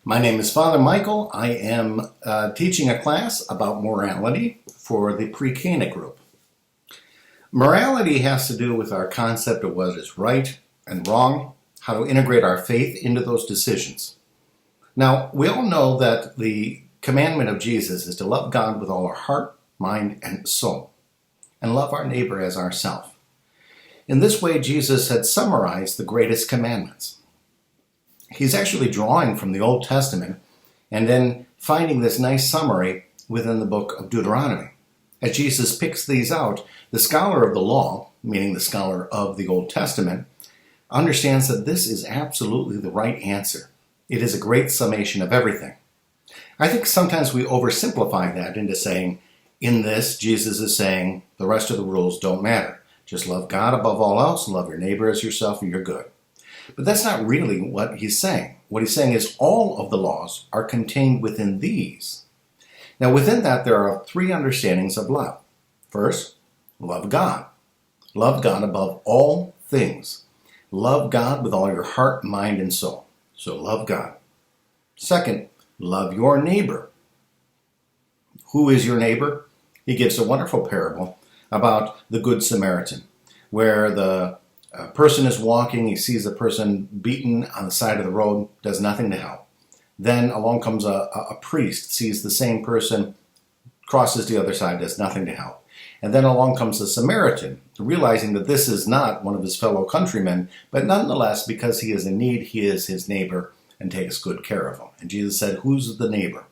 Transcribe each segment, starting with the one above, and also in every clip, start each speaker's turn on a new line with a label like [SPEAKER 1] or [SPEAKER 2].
[SPEAKER 1] My name is Father Michael. I am teaching a class about morality for the pre-Cana group. Morality has to do with our concept of what is right and wrong, how to integrate our faith into those decisions. Now, we all know that the commandment of Jesus is to love God with all our heart, mind, and soul, and love our neighbor as ourself. In this way, Jesus had summarized the greatest commandments. He's actually drawing from the Old Testament and then finding this nice summary within the book of Deuteronomy. As Jesus picks these out, the scholar of the law, meaning the scholar of the Old Testament, understands that this is absolutely the right answer. It is a great summation of everything. I think sometimes we oversimplify that into saying, in this, Jesus is saying, the rest of the rules don't matter. Just love God above all else and love your neighbor as yourself and you're good. But that's not really what he's saying. What he's saying is all of the laws are contained within these. Now, within that, there are three understandings of love. First, love God. Love God above all things. Love God with all your heart, mind, and soul. So love God. Second, love your neighbor. Who is your neighbor? He gives a wonderful parable about the Good Samaritan, where the person is walking, he sees a person beaten on the side of the road, does nothing to help. Then along comes a priest, sees the same person, crosses the other side, does nothing to help. And then along comes the Samaritan, realizing that this is not one of his fellow countrymen, but nonetheless, because he is in need, he is his neighbor and takes good care of him. And Jesus said, who's the neighbor?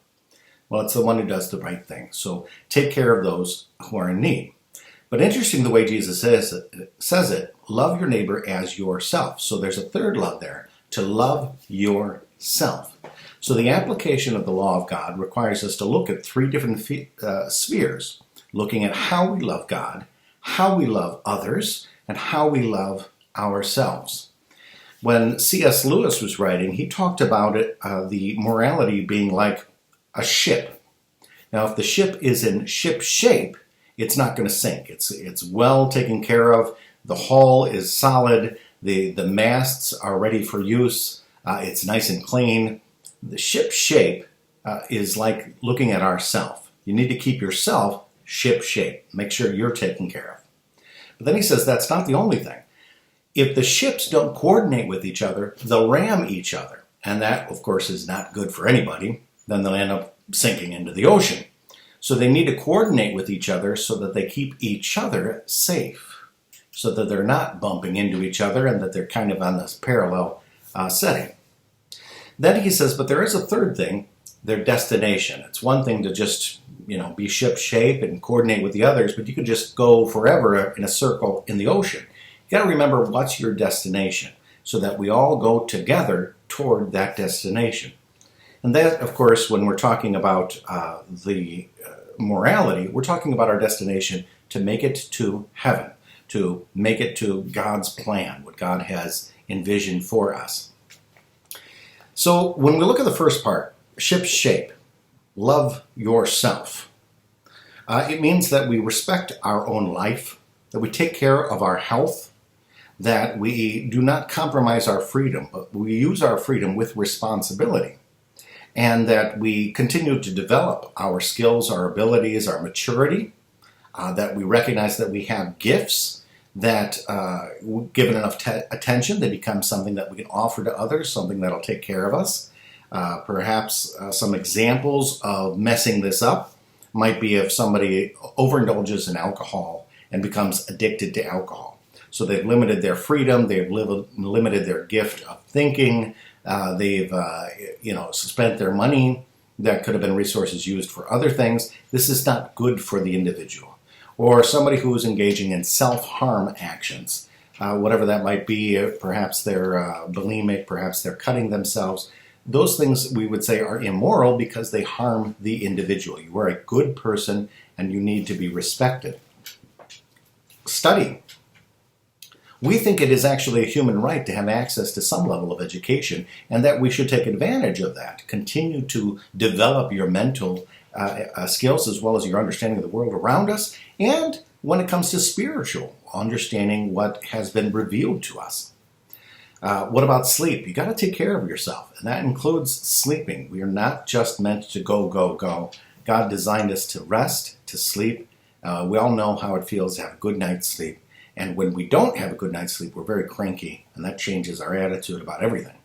[SPEAKER 1] Well, it's the one who does the right thing. So take care of those who are in need. But interesting the way Jesus says it, love your neighbor as yourself. So there's a third love there, to love yourself. So the application of the law of God requires us to look at three different spheres, looking at how we love God, how we love others, and how we love ourselves. When C.S. Lewis was writing, he talked about it, the morality being like a ship. Now, if the ship is in ship shape, it's not going to sink. It's well taken care of. The hull is solid. The masts are ready for use. It's nice and clean. The ship shape is like looking at ourself. You need to keep yourself ship shape. Make sure you're taken care of. But then he says that's not the only thing. If the ships don't coordinate with each other, they'll ram each other. And that, of course, is not good for anybody. Then they'll end up sinking into the ocean. So they need to coordinate with each other so that they keep each other safe, so that they're not bumping into each other and that they're kind of on this parallel setting. Then he says, but there is a third thing, their destination. It's one thing to just, be ship shape and coordinate with the others, but you could just go forever in a circle in the ocean. You got to remember what's your destination so that we all go together toward that destination. And that, of course, when we're talking about the morality, we're talking about our destination to make it to heaven, to make it to God's plan, what God has envisioned for us. So when we look at the first part, ship shape, love yourself, it means that we respect our own life, that we take care of our health, that we do not compromise our freedom, but we use our freedom with responsibility. And that we continue to develop our skills, our abilities, our maturity, that we recognize that we have gifts that, given enough attention, they become something that we can offer to others, something that'll take care of us. Perhaps some examples of messing this up might be if somebody overindulges in alcohol and becomes addicted to alcohol. So they've limited their freedom, they've limited their gift of thinking, they've spent their money that could have been resources used for other things. This is not good for the individual. Or somebody who is engaging in self-harm actions, whatever that might be, perhaps they're bulimic, perhaps they're cutting themselves. Those things we would say are immoral because they harm the individual. You are a good person and you need to be respected. Study. We think it is actually a human right to have access to some level of education and that we should take advantage of that. Continue to develop your mental skills as well as your understanding of the world around us, and when it comes to spiritual, understanding what has been revealed to us. What about sleep? You got to take care of yourself, and that includes sleeping. We are not just meant to go, go, go. God designed us to rest, to sleep. We all know how it feels to have a good night's sleep. And when we don't have a good night's sleep, we're very cranky, and that changes our attitude about everything.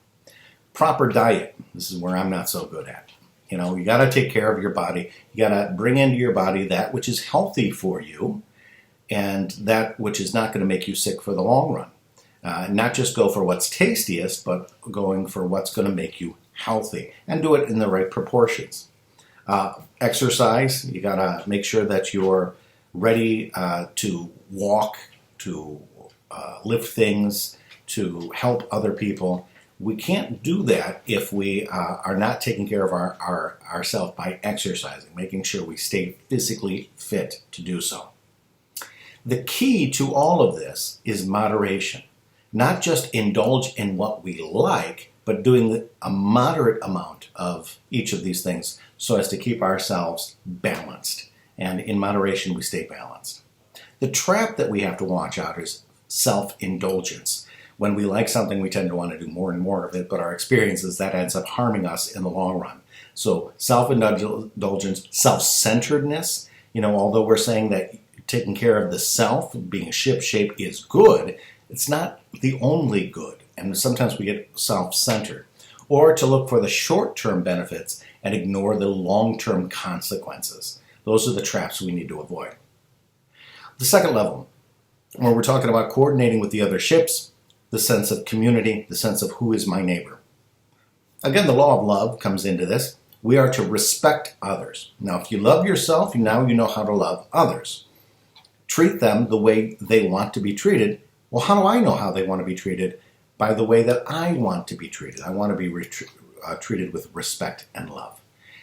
[SPEAKER 1] Proper diet. This is where I'm not so good at. You got to take care of your body. You got to bring into your body that which is healthy for you and that which is not going to make you sick for the long run. Not just go for what's tastiest, but going for what's going to make you healthy, and do it in the right proportions. Exercise. You got to make sure that you're ready to walk, to lift things, to help other people. We can't do that if we are not taking care of ourselves by exercising, making sure we stay physically fit to do so. The key to all of this is moderation. Not just indulge in what we like, but doing a moderate amount of each of these things so as to keep ourselves balanced. And in moderation, we stay balanced. The trap that we have to watch out is self-indulgence. When we like something, we tend to want to do more and more of it, but our experience is that ends up harming us in the long run. So self-indulgence, self-centeredness, although we're saying that taking care of the self, being ship-shape is good, it's not the only good. And sometimes we get self-centered. Or to look for the short-term benefits and ignore the long-term consequences. Those are the traps we need to avoid. The second level, where we're talking about coordinating with the other ships, the sense of community, the sense of who is my neighbor. Again, the law of love comes into this. We are to respect others. Now, if you love yourself, now you know how to love others. Treat them the way they want to be treated. Well, how do I know how they want to be treated? By the way that I want to be treated. I want to be treated with respect and love.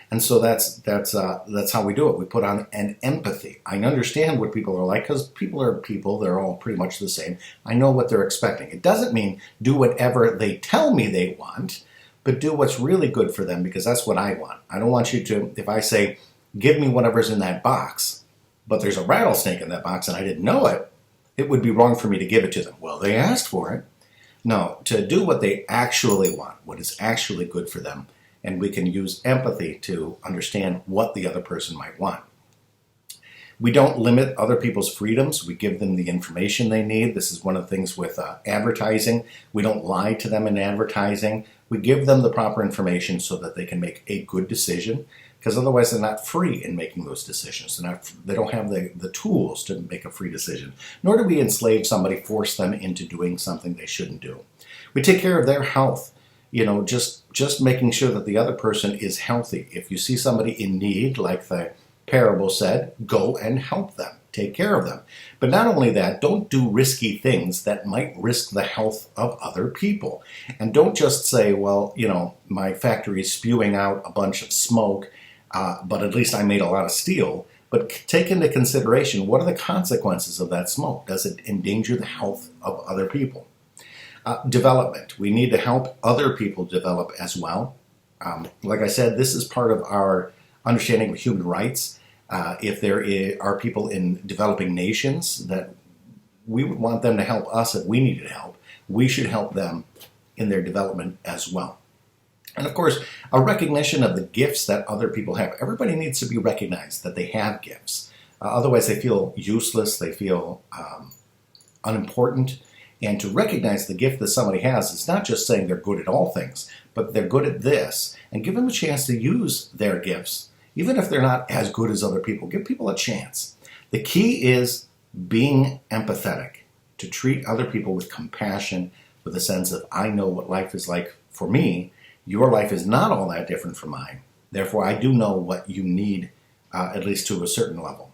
[SPEAKER 1] And so that's how we do it. We put on an empathy. I understand what people are like because people are people. They're all pretty much the same. I know what they're expecting. It doesn't mean do whatever they tell me they want, but do what's really good for them because that's what I want. I don't want you to, if I say, give me whatever's in that box, but there's a rattlesnake in that box and I didn't know it, it would be wrong for me to give it to them. Well, they asked for it. No, to do what they actually want, what is actually good for them, and we can use empathy to understand what the other person might want. We don't limit other people's freedoms. We give them the information they need. This is one of the things with advertising. We don't lie to them in advertising. We give them the proper information so that they can make a good decision, because otherwise they're not free in making those decisions. They don't have the tools to make a free decision. Nor do we enslave somebody, force them into doing something they shouldn't do. We take care of their health. Just making sure that the other person is healthy. If you see somebody in need, like the parable said, go and help them. Take care of them. But not only that, don't do risky things that might risk the health of other people. And don't just say, well, my factory is spewing out a bunch of smoke, but at least I made a lot of steel. But take into consideration, what are the consequences of that smoke? Does it endanger the health of other people? Development. We need to help other people develop as well. Like I said, this is part of our understanding of human rights. If there are people in developing nations that we would want them to help us if we needed help, we should help them in their development as well. And of course, a recognition of the gifts that other people have. Everybody needs to be recognized that they have gifts. Otherwise, they feel useless, they feel unimportant. And to recognize the gift that somebody has is not just saying they're good at all things, but they're good at this. And give them a chance to use their gifts. Even if they're not as good as other people, give people a chance. The key is being empathetic, to treat other people with compassion, with a sense of, I know what life is like for me. Your life is not all that different from mine. Therefore, I do know what you need, at least to a certain level.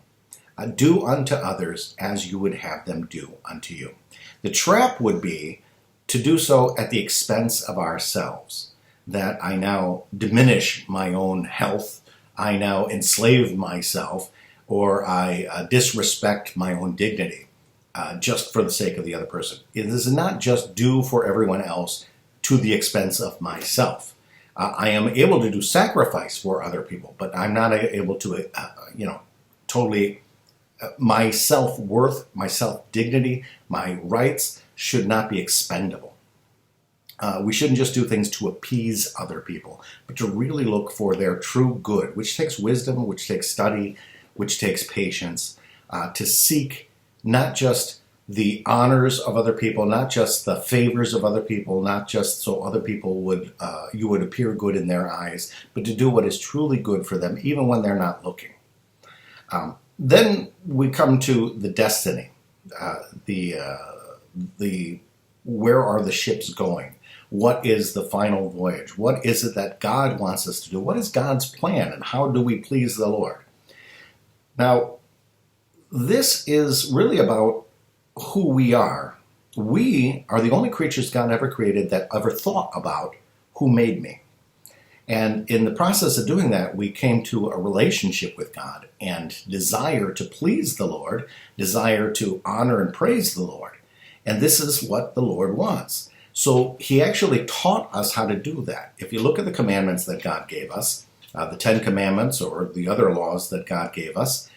[SPEAKER 1] Do unto others as you would have them do unto you. The trap would be to do so at the expense of ourselves, that I now diminish my own health, I now enslave myself, or I disrespect my own dignity just for the sake of the other person. It is not just do for everyone else to the expense of myself. I am able to do sacrifice for other people, but I'm not able to, totally, my self-worth, my self-dignity, my rights should not be expendable. We shouldn't just do things to appease other people, but to really look for their true good, which takes wisdom, which takes study, which takes patience, to seek not just the honors of other people, not just the favors of other people, not just so other people would you would appear good in their eyes, but to do what is truly good for them, even when they're not looking. Then we come to the destiny, the where are the ships going? What is the final voyage? What is it that God wants us to do? What is God's plan, and how do we please the Lord? Now, this is really about who we are. We are the only creatures God ever created that ever thought about who made me. And in the process of doing that, we came to a relationship with God and desire to please the Lord, desire to honor and praise the Lord. And this is what the Lord wants. So he actually taught us how to do that. If you look at the commandments that God gave us, the 10 Commandments or the other laws that God gave us,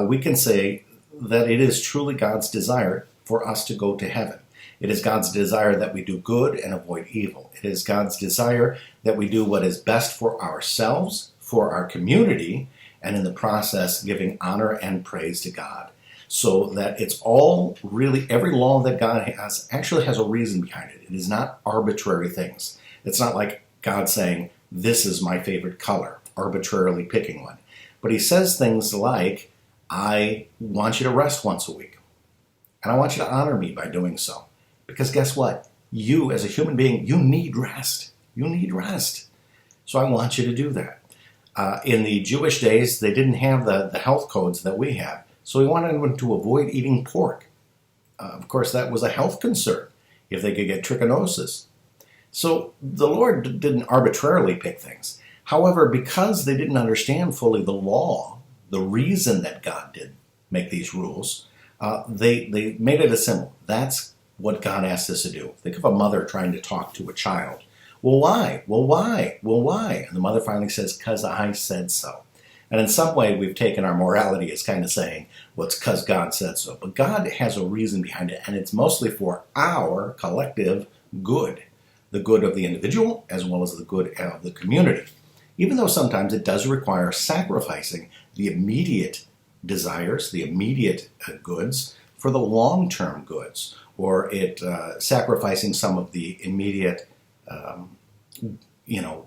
[SPEAKER 1] we can say that it is truly God's desire for us to go to heaven. It is God's desire that we do good and avoid evil. It is God's desire that we do what is best for ourselves, for our community, and in the process giving honor and praise to God. So that it's all really, every law that God has actually has a reason behind it. It is not arbitrary things. It's not like God saying, this is my favorite color, arbitrarily picking one. But he says things like, I want you to rest once a week. And I want you to honor me by doing so. Because guess what? You, as a human being, you need rest. You need rest. So I want you to do that. In the Jewish days, they didn't have the health codes that we have. So he wanted them to avoid eating pork. Of course, that was a health concern, if they could get trichinosis. So the Lord didn't arbitrarily pick things. However, because they didn't understand fully the law, the reason that God did make these rules, they made it a symbol. That's what God asked us to do. Think of a mother trying to talk to a child. Well, why? Well, why? Well, why? And the mother finally says, because I said so. And in some way, we've taken our morality as kind of saying, well, it's because God said so. But God has a reason behind it, and it's mostly for our collective good, the good of the individual as well as the good of the community. Even though sometimes it does require sacrificing the immediate desires, the immediate goods, for the long-term goods, or it sacrificing some of the immediate,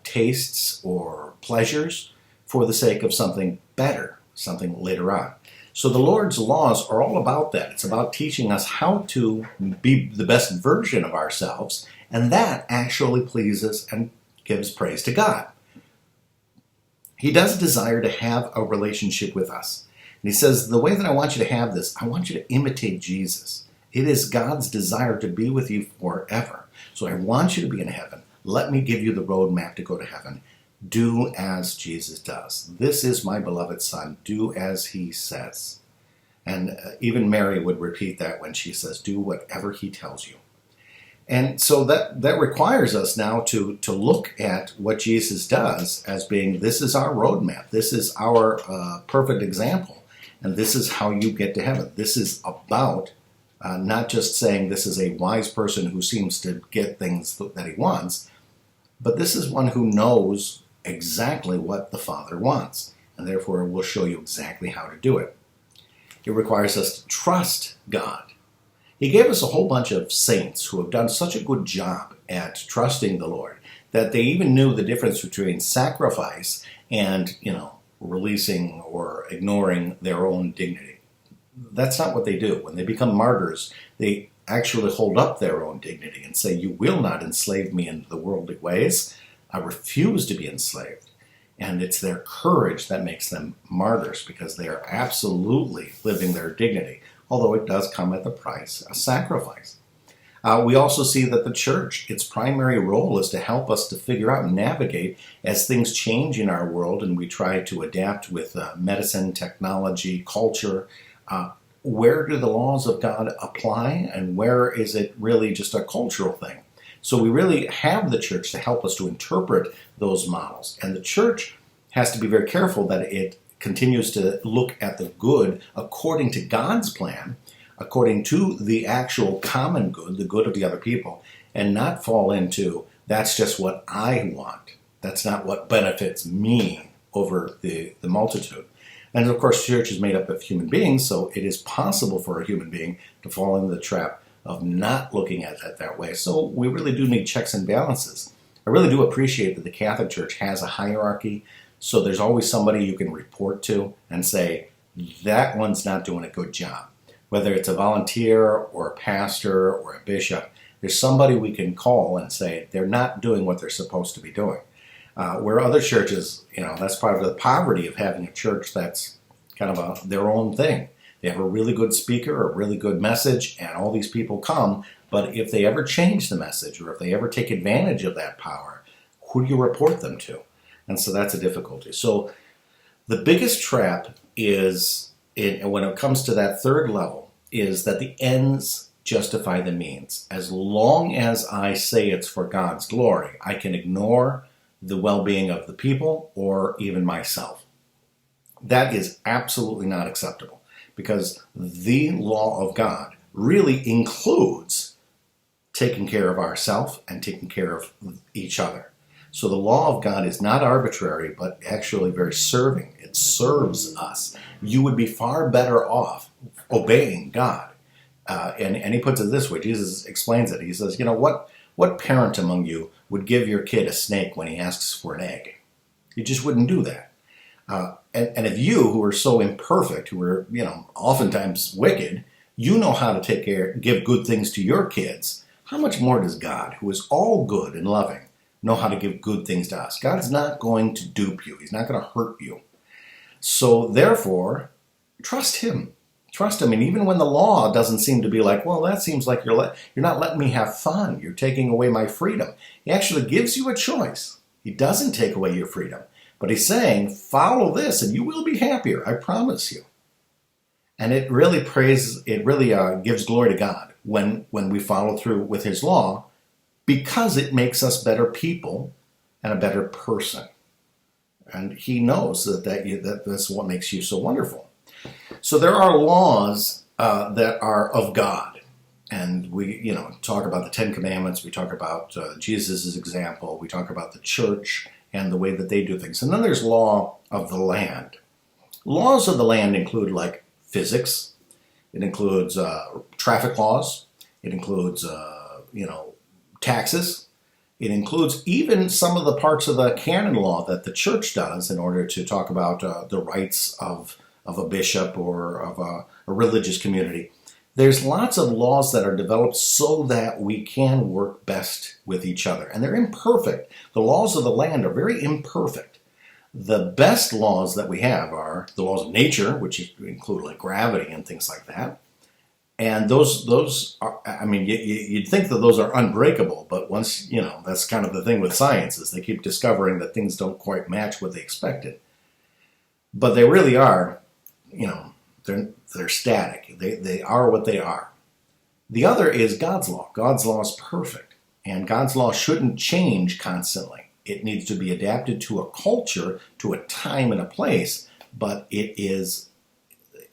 [SPEAKER 1] tastes or pleasures for the sake of something better, something later on. So the Lord's laws are all about that. It's about teaching us how to be the best version of ourselves, and that actually pleases and gives praise to God. He does desire to have a relationship with us. And he says, the way that I want you to have this, I want you to imitate Jesus. It is God's desire to be with you forever. So I want you to be in heaven. Let me give you the roadmap to go to heaven. Do as Jesus does. This is my beloved Son. Do as he says. And even Mary would repeat that when she says, do whatever he tells you. And so that requires us now to look at what Jesus does as being, this is our roadmap. This is our perfect example. And this is how you get to heaven. This is about not just saying this is a wise person who seems to get things that he wants, but this is one who knows exactly what the Father wants, and therefore will show you exactly how to do it. It requires us to trust God. He gave us a whole bunch of saints who have done such a good job at trusting the Lord that they even knew the difference between sacrifice and, releasing or ignoring their own dignity. That's not what they do. When they become martyrs, they actually hold up their own dignity and say, you will not enslave me into the worldly ways. I refuse to be enslaved. And it's their courage that makes them martyrs, because they are absolutely living their dignity, although it does come at the price of sacrifice. We also see that the church, its primary role is to help us to figure out and navigate as things change in our world and we try to adapt with medicine, technology, culture. Where do the laws of God apply, and where is it really just a cultural thing? So we really have the church to help us to interpret those models. And the church has to be very careful that it continues to look at the good according to God's plan, according to the actual common good, the good of the other people, and not fall into, That's just what I want. That's not what benefits me over the multitude. And of course, church is made up of human beings, so it is possible for a human being to fall into the trap of not looking at it that way. So we really do need checks and balances. I really do appreciate that the Catholic Church has a hierarchy, so there's always somebody you can report to and say, that one's not doing a good job. Whether it's a volunteer or a pastor or a bishop, there's somebody we can call and say they're not doing what they're supposed to be doing. Where other churches, that's part of the poverty of having a church that's kind of their own thing. They have a really good speaker, a really good message, and all these people come. But if they ever change the message or if they ever take advantage of that power, who do you report them to? And so that's a difficulty. So the biggest trap is, when it comes to that third level, is that the ends justify the means. As long as I say it's for God's glory, I can ignore the well-being of the people or even myself. That is absolutely not acceptable, because the law of God really includes taking care of ourselves and taking care of each other. So the law of God is not arbitrary, but actually very serving. It serves us. You would be far better off obeying God. And he puts it this way. Jesus explains it. He says, what parent among you would give your kid a snake when he asks for an egg? You just wouldn't do that. And if you, who are so imperfect, who are, oftentimes wicked, you know how to give good things to your kids, how much more does God, who is all good and loving, know how to give good things to us? God's not going to dupe you. He's not going to hurt you. So therefore, trust him. Trust him. And even when the law doesn't seem to be like, well, that seems like you're not letting me have fun. You're taking away my freedom. He actually gives you a choice. He doesn't take away your freedom. But he's saying, follow this and you will be happier. I promise you. And it really gives glory to God when we follow through with his law, because it makes us better people and a better person. And he knows that that's what makes you so wonderful. So there are laws that are of God. And we, talk about the Ten Commandments. We talk about Jesus' example. We talk about the church and the way that they do things. And then there's law of the land. Laws of the land include like physics. It includes traffic laws. It includes, taxes. It includes even some of the parts of the canon law that the church does in order to talk about the rights of a bishop or of a religious community. There's lots of laws that are developed so that we can work best with each other. And they're imperfect. The laws of the land are very imperfect. The best laws that we have are the laws of nature, which include like gravity and things like that. And those are, you'd think that those are unbreakable, but once, that's kind of the thing with science, is they keep discovering that things don't quite match what they expected. But they really are, they're static. They are what they are. The other is God's law. God's law is perfect, and God's law shouldn't change constantly. It needs to be adapted to a culture, to a time and a place, but it is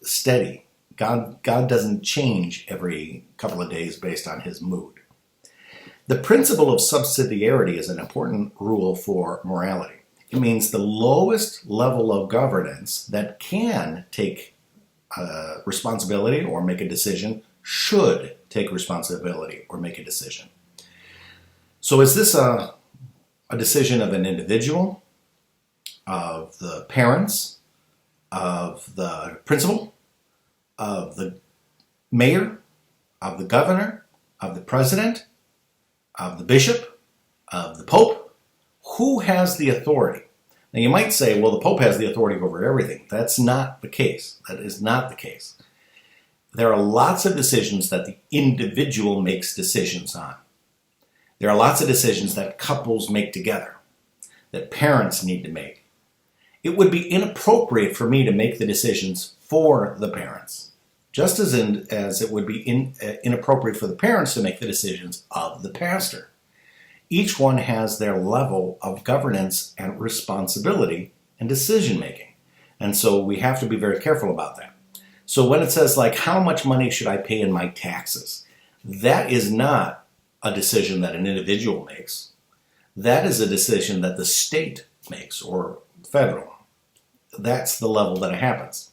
[SPEAKER 1] steady. God doesn't change every couple of days based on his mood. The principle of subsidiarity is an important rule for morality. It means the lowest level of governance that can take responsibility or make a decision should take responsibility or make a decision. So is this a decision of an individual, of the parents, of the principal, of the mayor, of the governor, of the president, of the bishop, of the pope? Who has the authority? Now you might say, well, the pope has the authority over everything. That's not the case. That is not the case. There are lots of decisions that the individual makes decisions on. There are lots of decisions that couples make together, that parents need to make. It would be inappropriate for me to make the decisions for the parents, just as it would be inappropriate for the parents to make the decisions of the pastor. Each one has their level of governance and responsibility and decision making. And so we have to be very careful about that. So when it says like, how much money should I pay in my taxes? That is not a decision that an individual makes. that is a decision that the state makes, or federal. That's the level that it happens.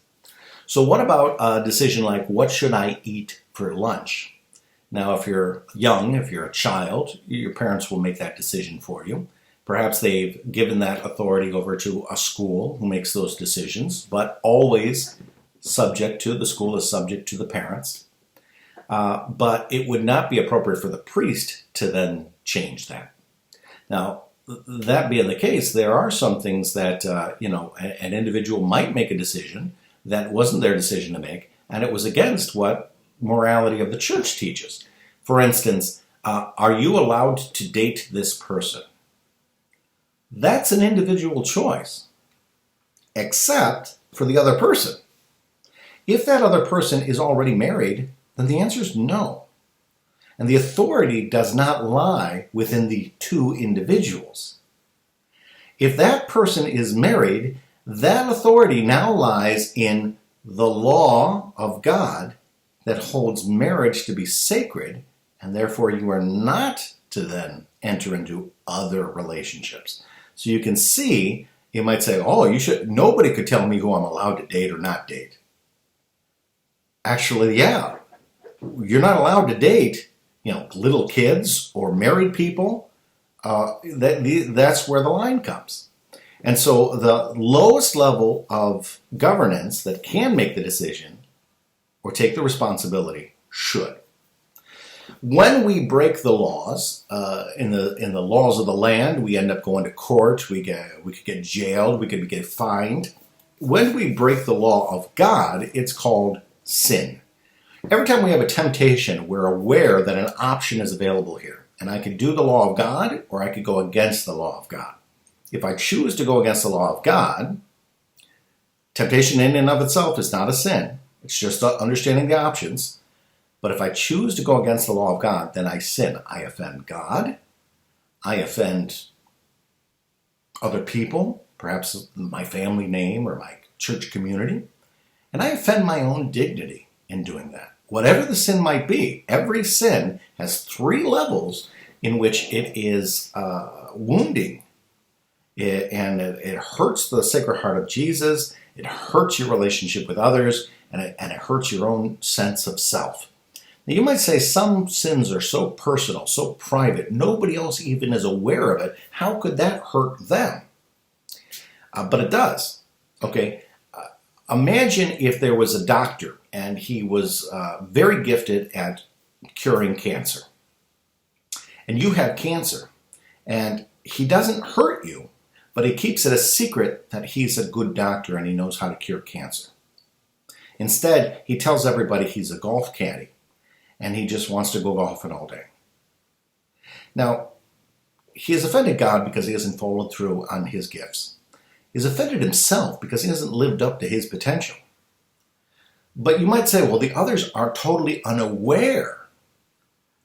[SPEAKER 1] So what about a decision like, what should I eat for lunch? Now, if you're young, if you're a child, your parents will make that decision for you. Perhaps they've given that authority over to a school who makes those decisions, but always the school is subject to the parents. But it would not be appropriate for the priest to then change that. Now, that being the case, there are some things that, an individual might make a decision that wasn't their decision to make, and it was against what morality of the church teaches. For instance, are you allowed to date this person? That's an individual choice, except for the other person. If that other person is already married, then the answer is no. And the authority does not lie within the two individuals. If that person is married, that authority now lies in the law of God that holds marriage to be sacred, and therefore you are not to then enter into other relationships. So you can see, you might say, nobody could tell me who I'm allowed to date or not date. Actually, yeah, you're not allowed to date, little kids or married people. That's where the line comes. And so the lowest level of governance that can make the decision or take the responsibility should. When we break the laws, in the laws of the land, we end up going to court. We could get jailed. We could get fined. When we break the law of God, it's called sin. Every time we have a temptation, we're aware that an option is available here. And I could do the law of God, or I could go against the law of God. If I choose to go against the law of God, temptation in and of itself is not a sin. It's just understanding the options. But if I choose to go against the law of God, then I sin. I offend God. I offend other people, perhaps my family name or my church community. And I offend my own dignity in doing that. Whatever the sin might be, every sin has three levels in which it is wounding. It hurts the Sacred Heart of Jesus. It hurts your relationship with others. And it hurts your own sense of self. Now, you might say some sins are so personal, so private, nobody else even is aware of it. How could that hurt them? But it does. Okay. Imagine if there was a doctor and he was very gifted at curing cancer. And you have cancer. And he doesn't hurt you, but he keeps it a secret that he's a good doctor and he knows how to cure cancer. Instead, he tells everybody he's a golf caddy and he just wants to go golfing all day. Now, he has offended God because he hasn't followed through on his gifts. He's offended himself because he hasn't lived up to his potential. But you might say, well, the others are totally unaware.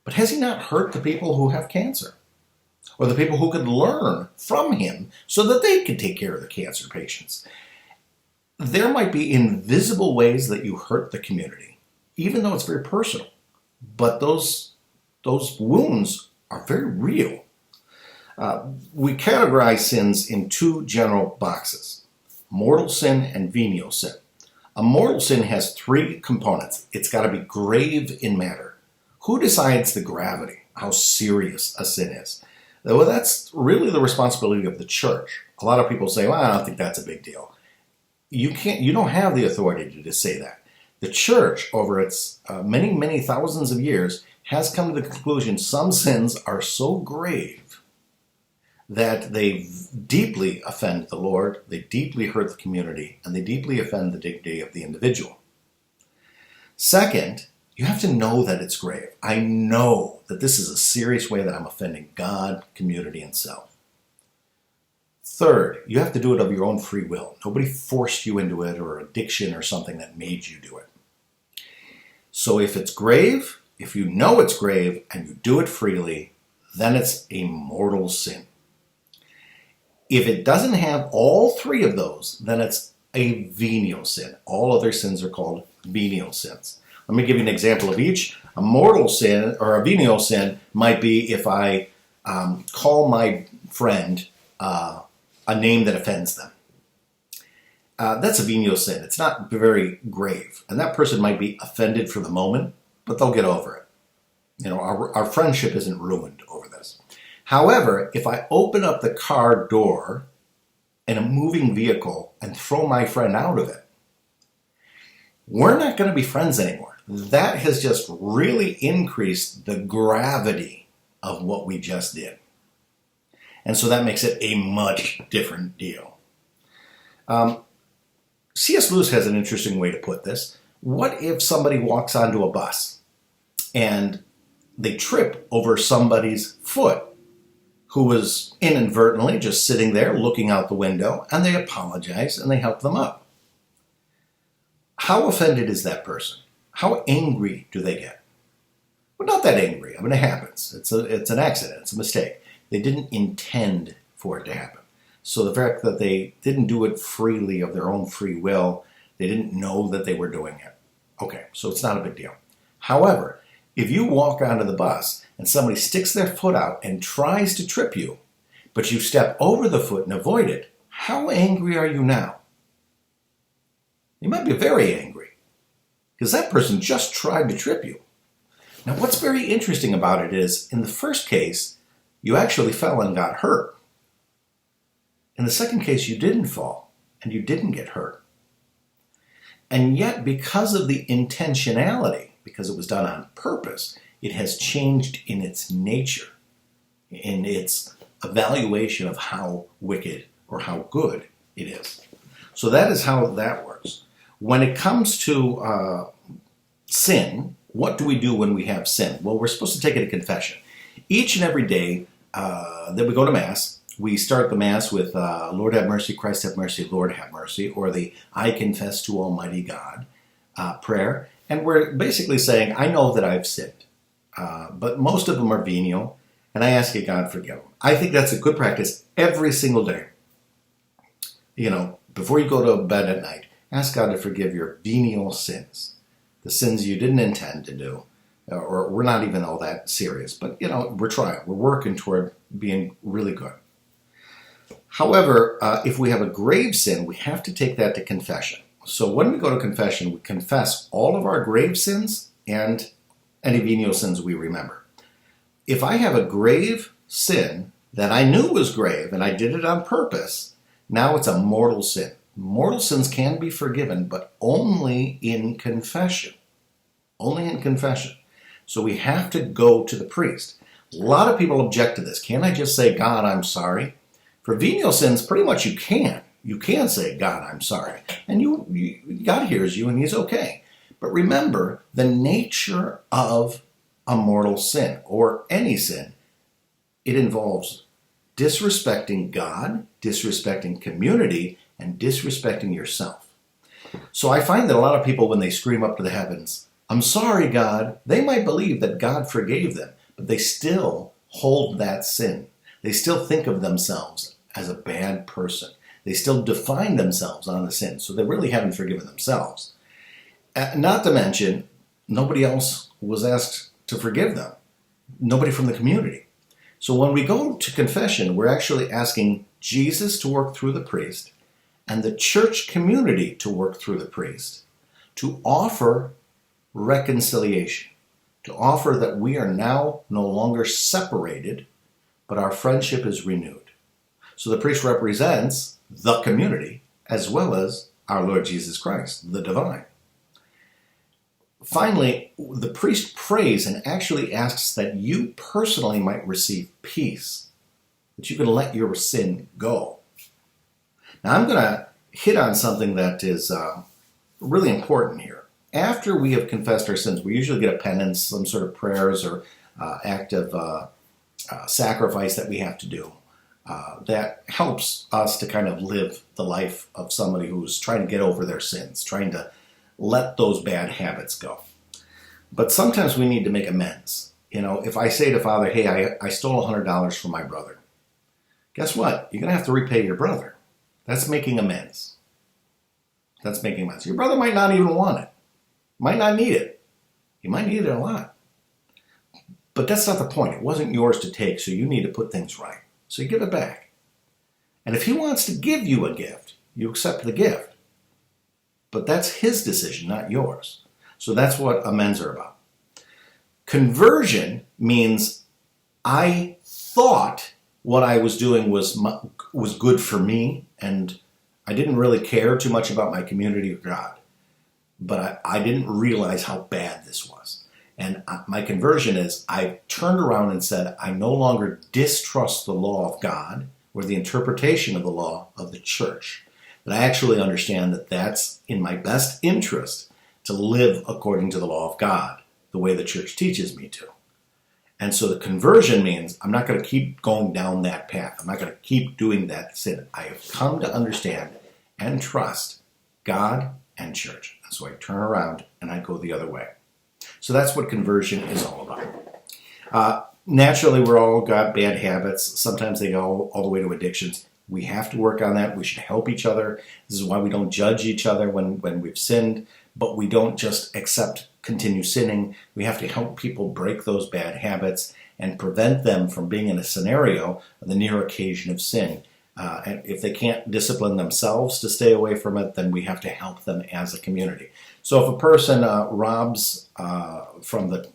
[SPEAKER 1] But has he not hurt the people who have cancer? Or the people who could learn from him so that they could take care of the cancer patients? There might be invisible ways that you hurt the community, even though it's very personal. But those wounds are very real. We categorize sins in two general boxes: mortal sin and venial sin. A mortal sin has three components. It's got to be grave in matter. Who decides the gravity, how serious a sin is? Well, that's really the responsibility of the church. A lot of people say, well, I don't think that's a big deal. You don't have the authority to say that. The church, over its many, many thousands of years, has come to the conclusion some sins are so grave that they deeply offend the Lord, they deeply hurt the community, and they deeply offend the dignity of the individual. Second, you have to know that it's grave. I know that this is a serious way that I'm offending God, community, and self. Third, you have to do it of your own free will. Nobody forced you into it, or addiction or something that made you do it. So if it's grave, if you know it's grave and you do it freely, then it's a mortal sin. If it doesn't have all three of those, then it's a venial sin. All other sins are called venial sins. Let me give you an example of each. A mortal sin or a venial sin might be if I call my friend a name that offends them. That's a venial sin. It's not very grave. And that person might be offended for the moment, but they'll get over it. Our friendship isn't ruined over this. However, if I open up the car door in a moving vehicle and throw my friend out of it, we're not going to be friends anymore. That has just really increased the gravity of what we just did. And so that makes it a much different deal. C.S. Lewis has an interesting way to put this. What if somebody walks onto a bus and they trip over somebody's foot who was inadvertently just sitting there looking out the window, and they apologize and they help them up? How offended is that person? How angry do they get? Well, not that angry. I mean, it happens. It's an accident. It's a mistake. They didn't intend for it to happen. So the fact that they didn't do it freely of their own free will, they didn't know that they were doing it. Okay, so it's not a big deal. However, if you walk onto the bus and somebody sticks their foot out and tries to trip you, but you step over the foot and avoid it, how angry are you now? You might be very angry because that person just tried to trip you. Now, what's very interesting about it is, in the first case, you actually fell and got hurt. In the second case, you didn't fall and you didn't get hurt. And yet, because of the intentionality, because it was done on purpose, it has changed in its nature, in its evaluation of how wicked or how good it is. So that is how that works. When it comes to sin, what do we do when we have sin? Well, we're supposed to take it to confession. Each and every day that we go to Mass, we start the Mass with Lord have mercy, Christ have mercy, Lord have mercy, or the I confess to Almighty God prayer. And we're basically saying, I know that I've sinned, but most of them are venial, and I ask you, God, forgive them. I think that's a good practice every single day. Before you go to bed at night, ask God to forgive your venial sins, the sins you didn't intend to do, or we're not even all that serious, but we're trying. We're working toward being really good. However, if we have a grave sin, we have to take that to confession. So when we go to confession, we confess all of our grave sins and any venial sins we remember. If I have a grave sin that I knew was grave and I did it on purpose, now it's a mortal sin. Mortal sins can be forgiven, but only in confession. Only in confession. So we have to go to the priest. A lot of people object to this. Can't I just say, God, I'm sorry? For venial sins, pretty much you can. You can say, God, I'm sorry. And God hears you and he's okay. But remember, the nature of a mortal sin, or any sin, it involves disrespecting God, disrespecting community, and disrespecting yourself. So I find that a lot of people, when they scream up to the heavens, I'm sorry, God, they might believe that God forgave them, but they still hold that sin. They still think of themselves as a bad person. They still define themselves on the sin, so they really haven't forgiven themselves. Not to mention, nobody else was asked to forgive them. Nobody from the community. So when we go to confession, we're actually asking Jesus to work through the priest and the church community to work through the priest to offer reconciliation, to offer that we are now no longer separated, but our friendship is renewed. So the priest represents the community as well as our Lord Jesus Christ, the divine. Finally, the priest prays and actually asks that you personally might receive peace, that you can let your sin go. Now, I'm going to hit on something that is really important here. After we have confessed our sins, we usually get a penance, some sort of prayers or act of sacrifice that we have to do. That helps us to kind of live the life of somebody who's trying to get over their sins, trying to let those bad habits go. But sometimes we need to make amends. If I say to Father, hey, I stole $100 from my brother, guess what? You're going to have to repay your brother. That's making amends. That's making amends. Your brother might not even want it. Might not need it. He might need it a lot. But that's not the point. It wasn't yours to take, so you need to put things right. So you give it back. And if he wants to give you a gift, you accept the gift. But that's his decision, not yours. So that's what amends are about. Conversion means I thought what I was doing was good for me, and I didn't really care too much about my community or God. But I didn't realize how bad this was. And my conversion is I turned around and said, I no longer distrust the law of God or the interpretation of the law of the church. That I actually understand that that's in my best interest to live according to the law of God, the way the church teaches me to. And so the conversion means I'm not going to keep going down that path. I'm not going to keep doing that sin. I have come to understand and trust God and church. And so I turn around and I go the other way. So that's what conversion is all about. Naturally, we're all got bad habits. Sometimes they go all the way to addictions. We have to work on that. We should help each other. This is why we don't judge each other when we've sinned, but we don't just continue sinning. We have to help people break those bad habits and prevent them from being in a scenario of the near occasion of sin. And if they can't discipline themselves to stay away from it, then we have to help them as a community. So if a person robs from the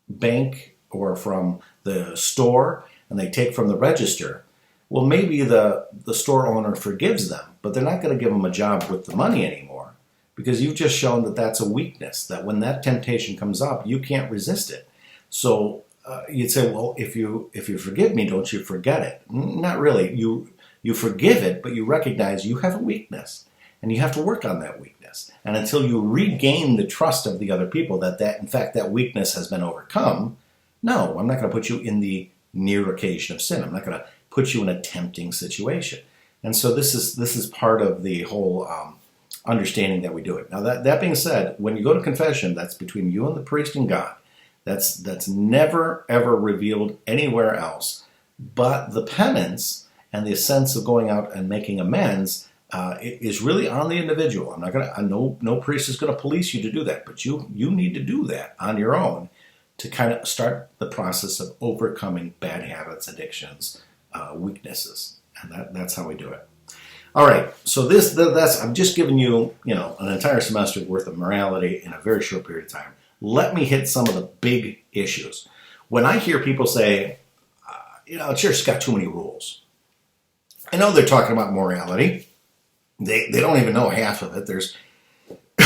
[SPEAKER 1] bank or from the store and they take from the register, well, maybe the store owner forgives them, but they're not going to give them a job with the money anymore because you've just shown that that's a weakness, that when that temptation comes up, you can't resist it. So you'd say, well, if you forgive me, don't you forget it? Not really. You forgive it, but you recognize you have a weakness, and you have to work on that weakness. And until you regain the trust of the other people that in fact that weakness has been overcome, no, I'm not going to put you in the near occasion of sin. I'm not going to put you in a tempting situation. And so this is part of the whole understanding that we do it. Now that being said, when you go to confession, that's between you and the priest and God. That's never ever revealed anywhere else. But the penance and the sense of going out and making amends is really on the individual. I'm not going to. No priest is going to police you to do that, but you need to do that on your own to kind of start the process of overcoming bad habits, addictions, weaknesses, and that's how we do it. All right, so that's I'm just giving you an entire semester worth of morality in a very short period of time. Let me hit some of the big issues. When I hear people say, the church's got too many rules, I know they're talking about morality. They don't even know half of it. There's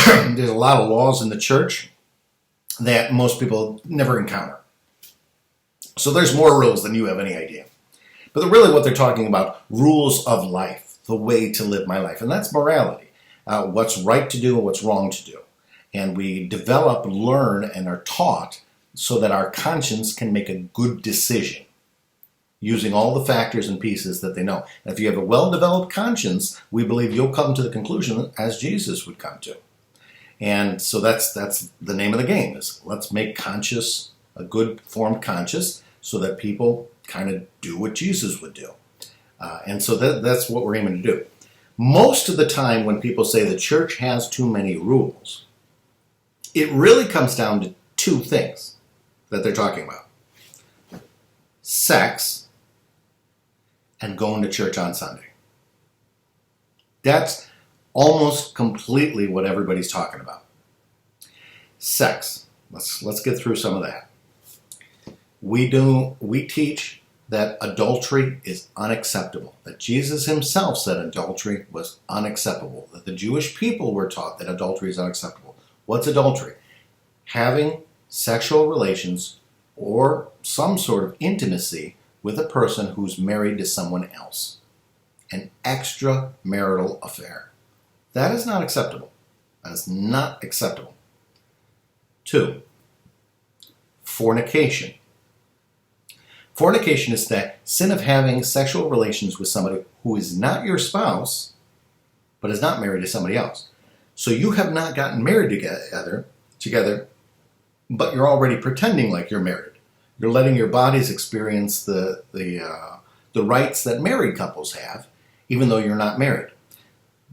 [SPEAKER 1] a lot of laws in the church that most people never encounter. So there's more rules than you have any idea. But really what they're talking about, rules of life, the way to live my life. And that's morality, what's right to do and what's wrong to do. And we develop, learn, and are taught so that our conscience can make a good decision using all the factors and pieces that they know. And if you have a well-developed conscience, we believe you'll come to the conclusion as Jesus would come to. And so that's the name of the game, is let's make conscious, a good formed conscience, so that people kind of do what Jesus would do. And so that's what we're aiming to do. Most of the time when people say the church has too many rules, it really comes down to two things that they're talking about. Sex and going to church on Sunday. That's almost completely what everybody's talking about. Sex. Let's get through some of that. We teach that adultery is unacceptable. That Jesus himself said adultery was unacceptable. That the Jewish people were taught that adultery is unacceptable. What's adultery? Having sexual relations or some sort of intimacy with a person who's married to someone else. An extramarital affair. That is not acceptable. That is not acceptable. 2, fornication. Fornication is the sin of having sexual relations with somebody who is not your spouse, but is not married to somebody else. So you have not gotten married together, but you're already pretending like you're married. You're letting your bodies experience the rights that married couples have, even though you're not married.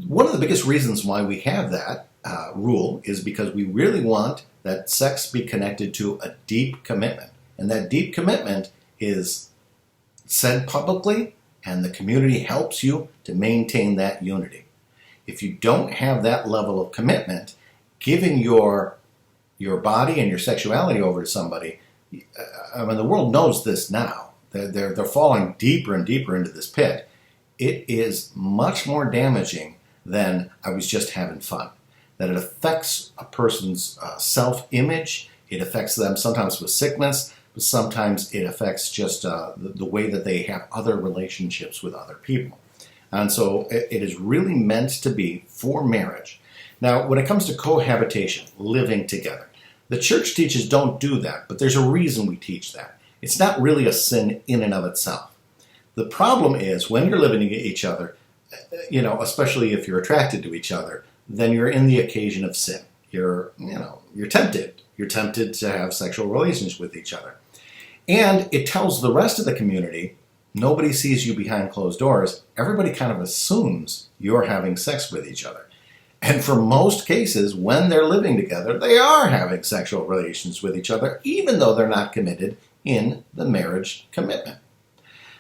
[SPEAKER 1] One of the biggest reasons why we have that rule is because we really want that sex be connected to a deep commitment. And that deep commitment is said publicly, and the community helps you to maintain that unity. If you don't have that level of commitment, giving your body and your sexuality over to somebody, I mean, the world knows this now. They're falling deeper and deeper into this pit. It is much more damaging than I was just having fun. That it affects a person's self-image. It affects them sometimes with sickness, but sometimes it affects just the way that they have other relationships with other people. And so it is really meant to be for marriage. Now, when it comes to cohabitation, living together, the church teaches don't do that, but there's a reason we teach that. It's not really a sin in and of itself. The problem is when you're living with each other, especially if you're attracted to each other, then you're in the occasion of sin. You're tempted. You're tempted to have sexual relations with each other. And it tells the rest of the community, nobody sees you behind closed doors. Everybody kind of assumes you're having sex with each other. And for most cases, when they're living together, they are having sexual relations with each other, even though they're not committed in the marriage commitment.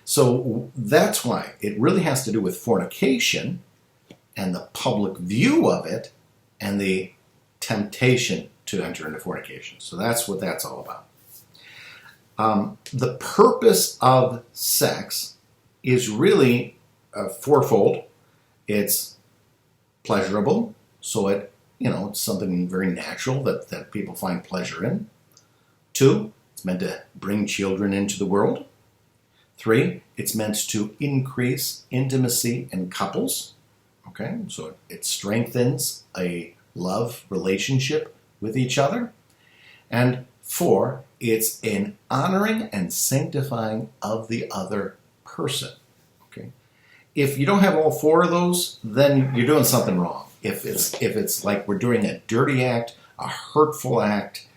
[SPEAKER 1] So that's why it really has to do with fornication and the public view of it and the temptation to enter into fornication. So that's what that's all about. The purpose of sex is really fourfold. It's pleasurable, so it's something very natural that people find pleasure in. 2, it's meant to bring children into the world. 3, it's meant to increase intimacy in couples. Okay, so it strengthens a love relationship with each other. And 4, it's an honoring and sanctifying of the other person. Okay, if you don't have all 4 of those, then you're doing something wrong. If it's like we're doing a dirty act, a hurtful act,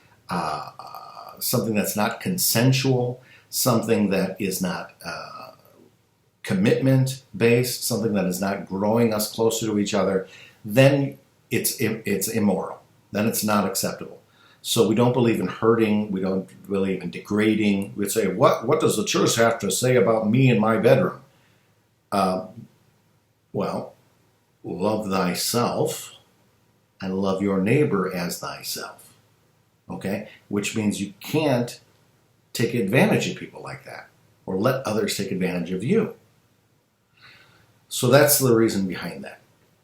[SPEAKER 1] something that's not consensual, something that is not commitment-based, something that is not growing us closer to each other, then it's immoral. Then it's not acceptable. So we don't believe in hurting. We don't believe in degrading. We'd say, what does the church have to say about me in my bedroom? Well, love thyself and love your neighbor as thyself. Okay? Which means you can't take advantage of people like that or let others take advantage of you. So that's the reason behind that.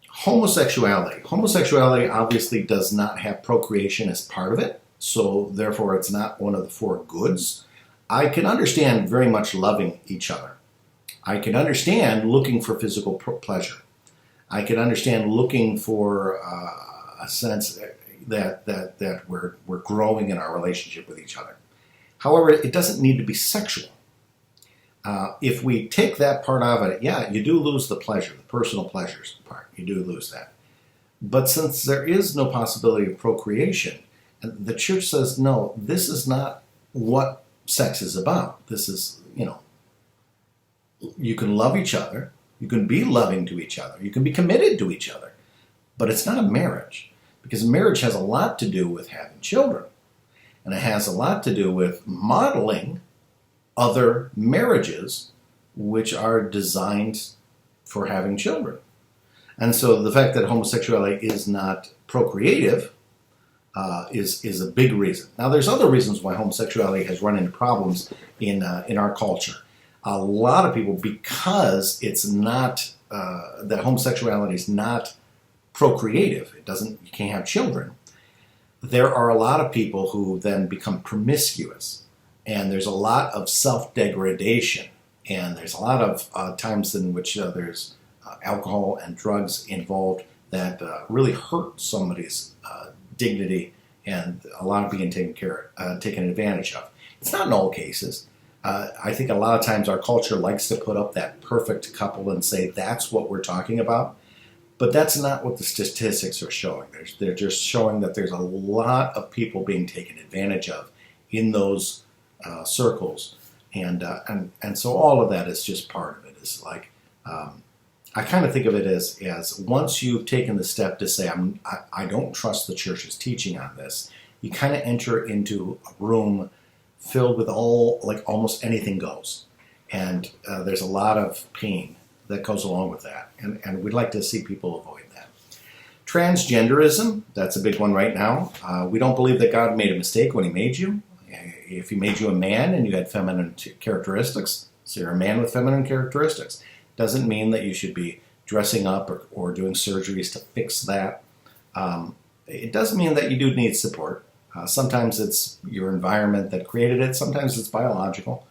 [SPEAKER 1] Homosexuality. Homosexuality obviously does not have procreation as part of it, so therefore it's not one of the 4 goods. I can understand very much loving each other. I can understand looking for physical pleasure. I can understand looking for a sense that we're growing in our relationship with each other. However, it doesn't need to be sexual. If we take that part out of it, yeah, you do lose the pleasure, the personal pleasures part. You do lose that. But since there is no possibility of procreation, the church says, no, this is not what sex is about. This is, you can love each other. You can be loving to each other. You can be committed to each other. But it's not a marriage, because marriage has a lot to do with having children. And it has a lot to do with modeling other marriages which are designed for having children. And so the fact that homosexuality is not procreative is a big reason. Now, there's other reasons why homosexuality has run into problems in our culture. A lot of people, because it's not that homosexuality is not procreative, you can't have children. There are a lot of people who then become promiscuous, and there's a lot of self-degradation, and there's a lot of times in which there's alcohol and drugs involved that really hurt somebody's dignity, and a lot of being taken advantage of. It's not in all cases. I think a lot of times our culture likes to put up that perfect couple and say that's what we're talking about. But that's not what the statistics are showing. They're just showing that there's a lot of people being taken advantage of in those circles, and so all of that is just part of it. It's like I kind of think of it as once you've taken the step to say I don't trust the church's teaching on this, you kind of enter into a room filled with almost anything goes. And there's a lot of pain that goes along with that. And we'd like to see people avoid that. Transgenderism, that's a big one right now. We don't believe that God made a mistake when he made you. If he made you a man and you had feminine characteristics, so you're a man with feminine characteristics, doesn't mean that you should be dressing up or doing surgeries to fix that. It does mean that you do need support. Sometimes it's your environment that created it. Sometimes it's biological.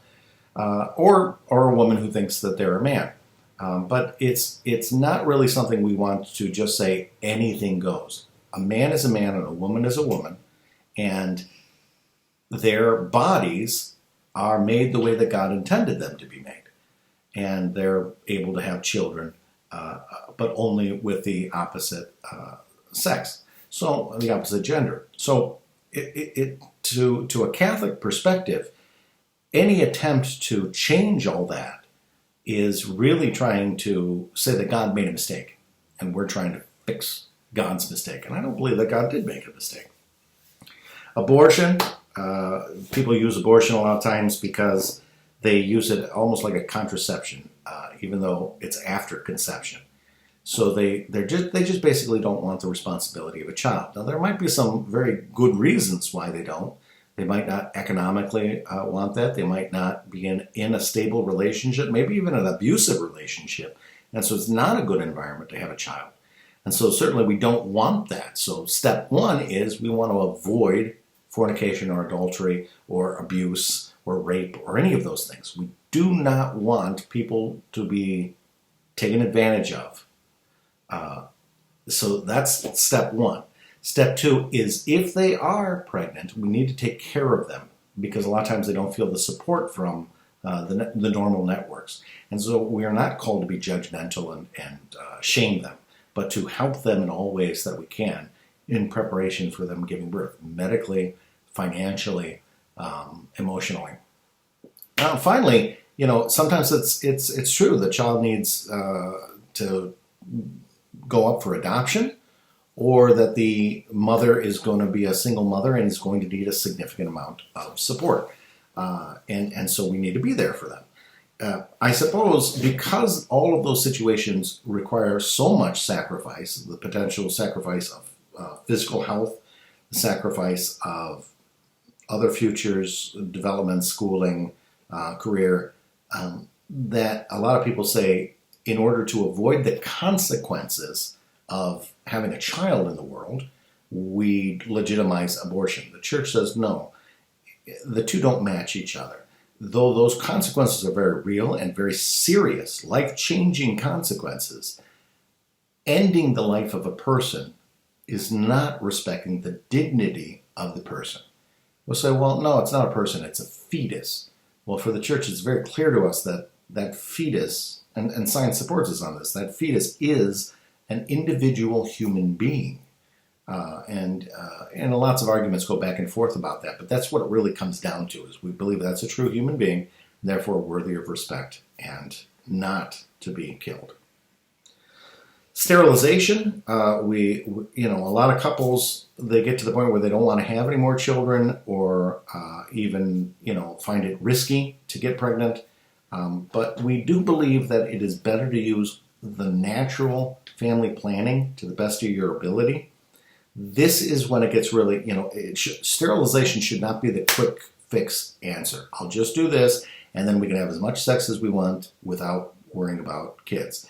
[SPEAKER 1] Or a woman who thinks that they're a man. But it's not really something we want to just say anything goes. A man is a man and a woman is a woman. And their bodies are made the way that God intended them to be made. And they're able to have children, but only with the opposite sex. So the opposite gender. So to a Catholic perspective, any attempt to change all that is really trying to say that God made a mistake, and we're trying to fix God's mistake. And I don't believe that God did make a mistake. Abortion, people use abortion a lot of times because they use it almost like a contraception, even though it's after conception. So they just basically don't want the responsibility of a child. Now, there might be some very good reasons why they don't. They might not economically want that. They might not be in a stable relationship, maybe even an abusive relationship. And so it's not a good environment to have a child. And so certainly we don't want that. So step one is we want to avoid fornication or adultery or abuse or rape or any of those things. We do not want people to be taken advantage of. So that's step one. Step two is if they are pregnant, we need to take care of them because a lot of times they don't feel the support from the normal networks. And so we are not called to be judgmental and shame them, but to help them in all ways that we can in preparation for them giving birth, medically, financially, emotionally. Now, finally, sometimes it's true the child needs to go up for adoption, or that the mother is going to be a single mother and is going to need a significant amount of support. And so we need to be there for them. I suppose because all of those situations require so much sacrifice, the potential sacrifice of physical health, the sacrifice of other futures, development, schooling, career, that a lot of people say in order to avoid the consequences of having a child in the world, we legitimize abortion. The church says no. The two don't match each other. Though those consequences are very real and very serious, life-changing consequences, ending the life of a person is not respecting the dignity of the person. We'll say, well, no, it's not a person, it's a fetus. Well, for the church, it's very clear to us that that fetus, and science supports us on this, that fetus is an individual human being. And lots of arguments go back and forth about that, but that's what it really comes down to, is we believe that's a true human being, and therefore worthy of respect and not to be killed. Sterilization, a lot of couples, they get to the point where they don't want to have any more children or even, find it risky to get pregnant. But we do believe that it is better to use the natural family planning to the best of your ability. This is when it gets really, sterilization should not be the quick fix answer. I'll just do this, and then we can have as much sex as we want without worrying about kids.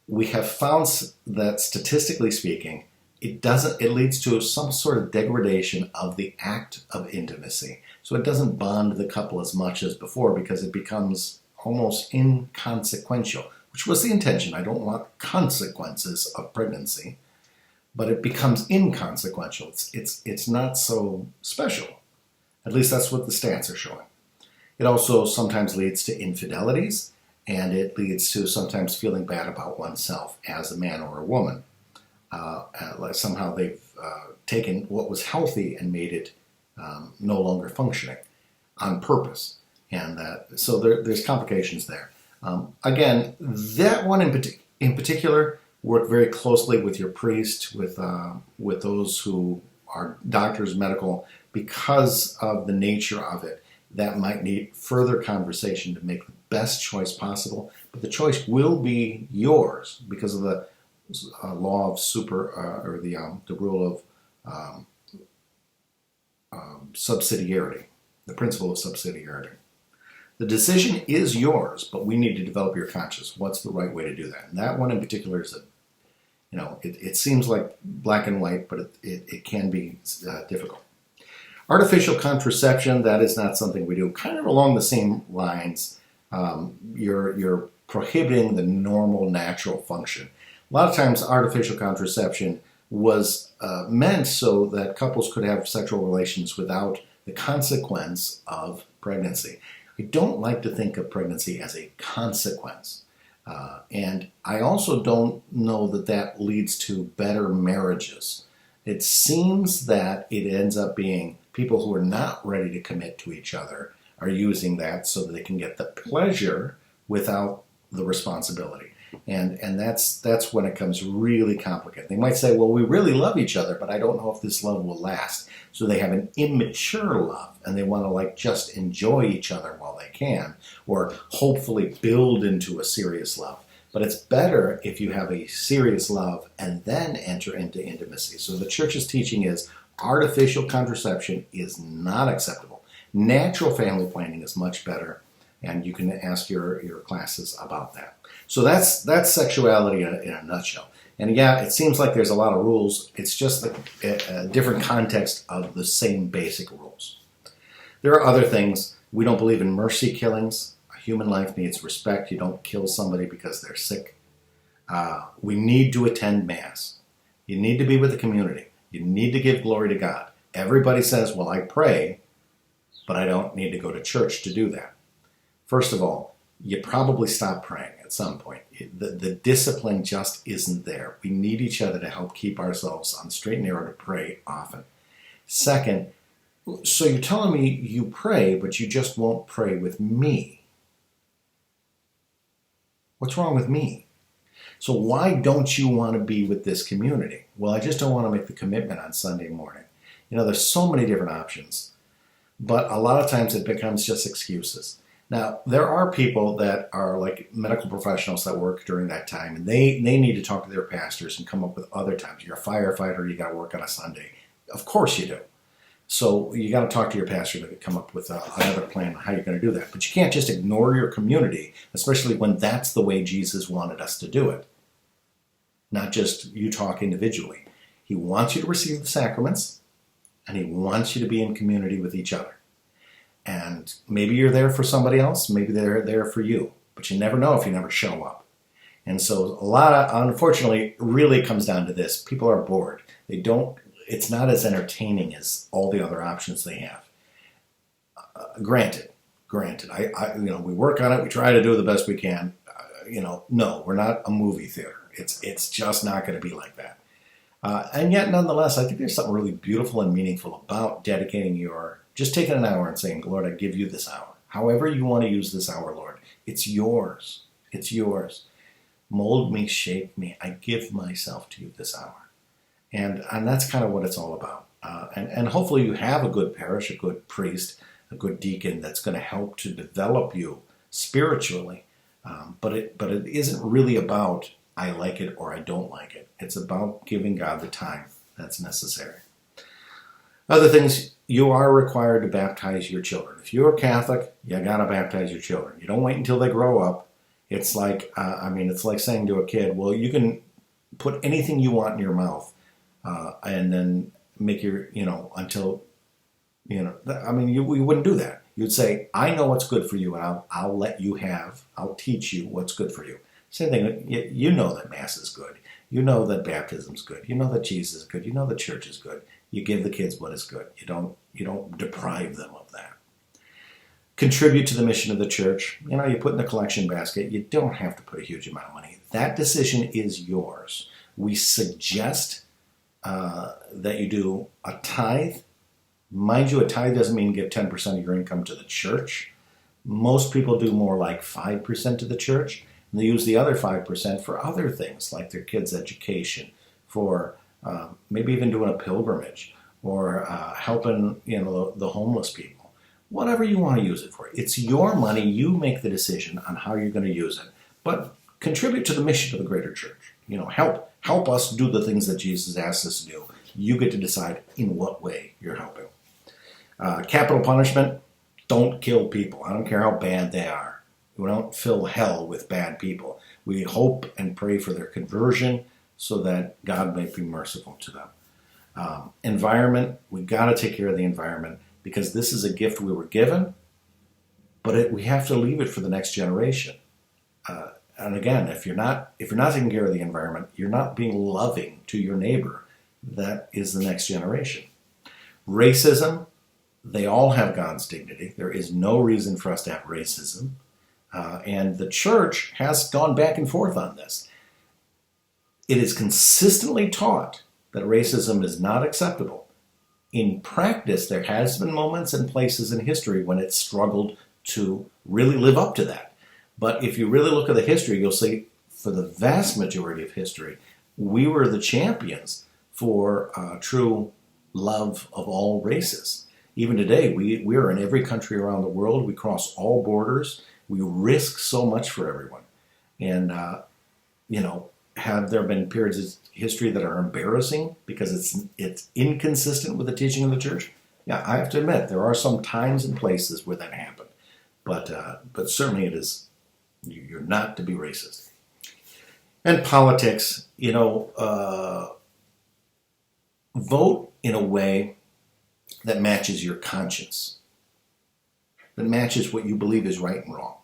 [SPEAKER 1] We have found that statistically speaking, it leads to some sort of degradation of the act of intimacy. So it doesn't bond the couple as much as before because it becomes almost inconsequential, which was the intention. I don't want consequences of pregnancy, but it becomes inconsequential. It's not so special. At least that's what the stats are showing. It also sometimes leads to infidelities, and it leads to sometimes feeling bad about oneself as a man or a woman. Like somehow they've taken what was healthy and made it no longer functioning on purpose. And so there's complications there. Again, that one in particular, work very closely with your priest, with those who are doctors, medical, because of the nature of it. that might need further conversation to make the best choice possible. But the choice will be yours because of the law of or the rule of subsidiarity, the principle of subsidiarity. The decision is yours, but we need to develop your conscience. What's the right way to do that? And that one in particular is it seems like black and white, but it can be difficult. Artificial contraception, that is not something we do. Kind of along the same lines, you're prohibiting the normal natural function. A lot of times artificial contraception was meant so that couples could have sexual relations without the consequence of pregnancy. I don't like to think of pregnancy as a consequence. And I also don't know that that leads to better marriages. It seems that it ends up being people who are not ready to commit to each other are using that so that they can get the pleasure without the responsibility. And that's when it comes really complicated. They might say, well, we really love each other, but I don't know if this love will last. So they have an immature love, and they want to just enjoy each other while they can, or hopefully build into a serious love. But it's better if you have a serious love and then enter into intimacy. So the church's teaching is artificial contraception is not acceptable. Natural family planning is much better, and you can ask your classes about that. So that's sexuality in a nutshell. And yeah, it seems like there's a lot of rules. It's just a different context of the same basic rules. There are other things. We don't believe in mercy killings. A human life needs respect. You don't kill somebody because they're sick. We need to attend Mass. You need to be with the community. You need to give glory to God. Everybody says, well, I pray, but I don't need to go to church to do that. First of all, you probably stop praying at some point. The discipline just isn't there. We need each other to help keep ourselves on the straight and narrow to pray often. Second, so you're telling me you pray, but you just won't pray with me. What's wrong with me? So why don't you want to be with this community? Well, I just don't want to make the commitment on Sunday morning. There's so many different options, but a lot of times it becomes just excuses. Now, there are people that are like medical professionals that work during that time, and they need to talk to their pastors and come up with other times. You're a firefighter, you got to work on a Sunday. Of course you do. So you got to talk to your pastor to come up with another plan on how you're going to do that. But you can't just ignore your community, especially when that's the way Jesus wanted us to do it. Not just you talk individually. He wants you to receive the sacraments, and he wants you to be in community with each other. And maybe you're there for somebody else, maybe they're there for you, but you never know if you never show up. And so unfortunately, really comes down to this. People are bored. It's not as entertaining as all the other options they have. Granted, we work on it, we try to do the best we can. No, we're not a movie theater. It's just not going to be like that. And yet, nonetheless, I think there's something really beautiful and meaningful about dedicating just taking an hour and saying, Lord, I give you this hour. However you want to use this hour, Lord, it's yours. It's yours. Mold me, shape me. I give myself to you this hour. And that's kind of what it's all about. And hopefully you have a good parish, a good priest, a good deacon that's going to help to develop you spiritually. But it isn't really about I like it or I don't like it. It's about giving God the time that's necessary. Other things, you are required to baptize your children. If you're a Catholic, you got to baptize your children. You don't wait until they grow up. It's like, it's like saying to a kid, well, you can put anything you want in your mouth and then make until, we wouldn't do that. You'd say, I know what's good for you, and I'll teach you what's good for you. Same thing, you know that Mass is good. You know that baptism is good. You know that Jesus is good. You know the church is good. You give the kids what is good. You don't deprive them of that. Contribute to the mission of the church. You put in the collection basket. You don't have to put a huge amount of money. That decision is yours. We suggest that you do a tithe. Mind you, a tithe doesn't mean give 10% of your income to the church. Most people do more like 5% to the church, and they use the other 5% for other things, like their kids' education, for maybe even doing a pilgrimage, or helping the homeless people. whatever you want to use it for. It's your money. You make the decision on how you're going to use it. But contribute to the mission of the greater church. Help us do the things that Jesus asks us to do. You get to decide in what way you're helping. Capital punishment, don't kill people. I don't care how bad they are. We don't fill hell with bad people. We hope and pray for their conversion so that God may be merciful to them. Environment, we've got to take care of the environment because this is a gift we were given, but we have to leave it for the next generation. And again, if you're not taking care of the environment, you're not being loving to your neighbor. That is the next generation. Racism, they all have God's dignity. There is no reason for us to have racism. And the church has gone back and forth on this. It is consistently taught that racism is not acceptable. In practice, there has been moments and places in history when it struggled to really live up to that. But if you really look at the history, you'll see for the vast majority of history, we were the champions for true love of all races. Even today, we are in every country around the world. We cross all borders. We risk so much for everyone. And, have there been periods of history that are embarrassing because it's inconsistent with the teaching of the church? Yeah, I have to admit, there are some times and places where that happened. But certainly it is, you're not to be racist. And politics, vote in a way that matches your conscience, that matches what you believe is right and wrong.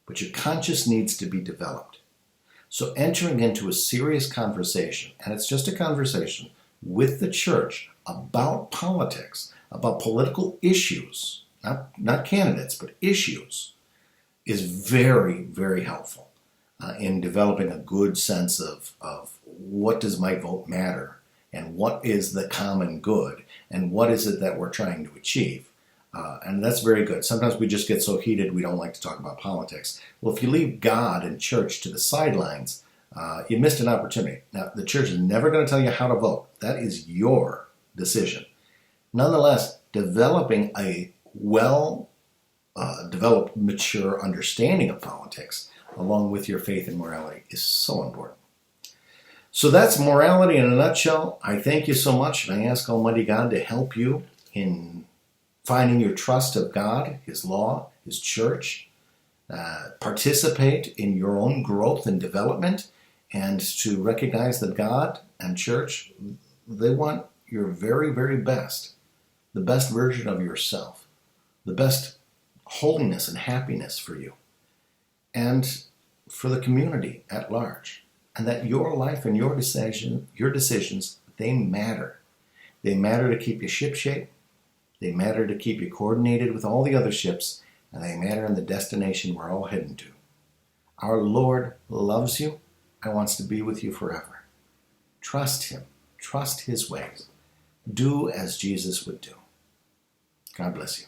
[SPEAKER 1] But your conscience needs to be developed. So entering into a serious conversation, and it's just a conversation with the church about politics, about political issues, not candidates, but issues, is very, very helpful in developing a good sense of what does my vote matter and what is the common good and what is it that we're trying to achieve. And that's very good. Sometimes we just get so heated we don't like to talk about politics. Well, if you leave God and church to the sidelines, you missed an opportunity. Now, the church is never going to tell you how to vote. That is your decision. Nonetheless, developing a developed, mature understanding of politics, along with your faith and morality, is so important. So that's morality in a nutshell. I thank you so much, and I ask Almighty God to help you in finding your trust of God, His law, His church, participate in your own growth and development, and to recognize that God and church, they want your very, very best, the best version of yourself, the best holiness and happiness for you, and for the community at large. And that your life and your decisions, they matter. They matter to keep you shipshape. They matter to keep you coordinated with all the other ships, and they matter in the destination we're all heading to. Our Lord loves you and wants to be with you forever. Trust Him. Trust His ways. Do as Jesus would do. God bless you.